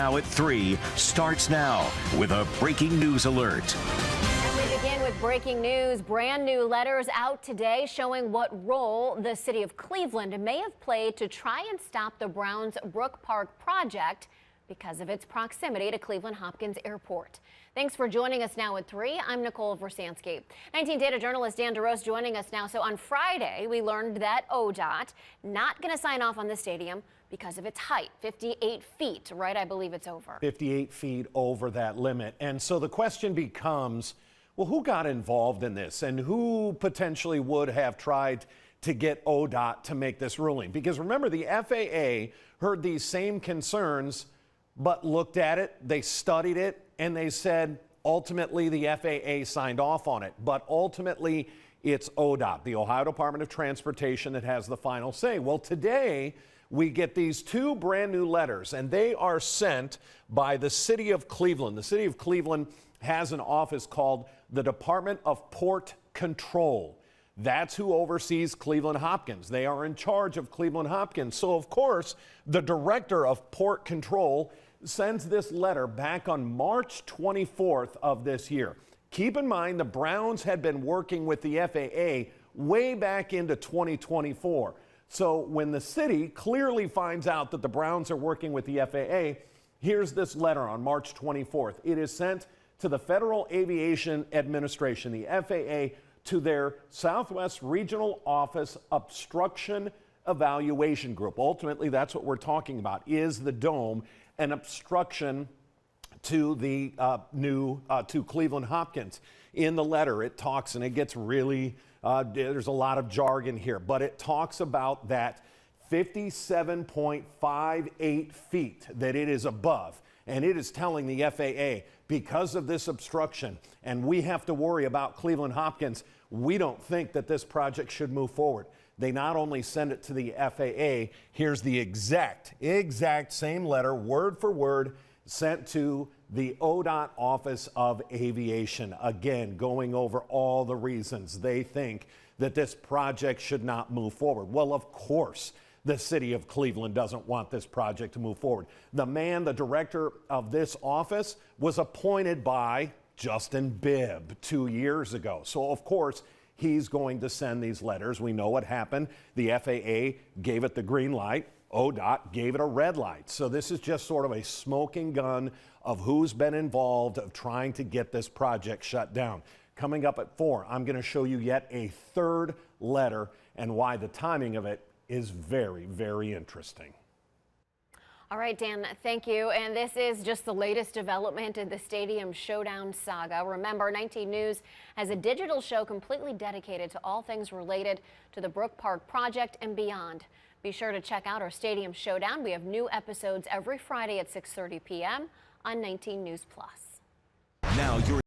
Now at 3 starts now with a breaking news alert. And we begin with breaking news. Brand new letters out today showing what role the city of Cleveland may have played to try and stop the Browns Brook Park project because of its proximity to Cleveland Hopkins Airport. Thanks for joining us now at 3. I'm Nicole Versansky. 19 data journalist Dan DeRose joining us now. So on Friday, we learned that ODOT not going to sign off on the stadium because of its height, 58 feet, right? I believe it's over. 58 feet over that limit. And so the question becomes, well, who got involved in this and who potentially would have tried to get ODOT to make this ruling? Because remember, the FAA heard these same concerns, but looked at it, they studied it, and they said, ultimately, the FAA signed off on it. But ultimately, it's ODOT, the Ohio Department of Transportation, that has the final say. Well, today, we get these two brand new letters, and they are sent by the city of Cleveland. The city of Cleveland has an office called the Department of Port Control. That's who oversees Cleveland Hopkins. They are in charge of Cleveland Hopkins. So, of course, the director of Port Control sends this letter back on March 24th of this year. Keep in mind, the Browns had been working with the FAA way back into 2024. So when the city clearly finds out that the Browns are working with the FAA, here's this letter on March 24th. It is sent to the Federal Aviation Administration, the FAA, to their Southwest Regional Office Obstruction Evaluation Group. Ultimately, that's what we're talking about. Is the dome an obstruction to the to Cleveland Hopkins? In the letter, it talks, and it gets really, there's a lot of jargon here, but it talks about that 57.58 feet that it is above. And it is telling the FAA, because of this obstruction, and we have to worry about Cleveland Hopkins, we don't think that this project should move forward. They not only send it to the FAA, here's the exact same letter, word for word, sent to the ODOT Office of Aviation. Again, going over all the reasons they think that this project should not move forward. Well, of course, the city of Cleveland doesn't want this project to move forward. The director of this office, was appointed by Justin Bibb 2 years ago. So, of course, he's going to send these letters. We know what happened. The FAA gave it the green light. ODOT gave it a red light. So this is just sort of a smoking gun of who's been involved of trying to get this project shut down. Coming up at 4, I'm going to show you yet a third letter and why the timing of it is very, very interesting. All right, Dan, thank you. And this is just the latest development in the Stadium Showdown saga. Remember, 19 News has a digital show completely dedicated to all things related to the Brook Park project and beyond. Be sure to check out our Stadium Showdown. We have new episodes every Friday at 6:30 p.m. on 19 News Plus. Now you're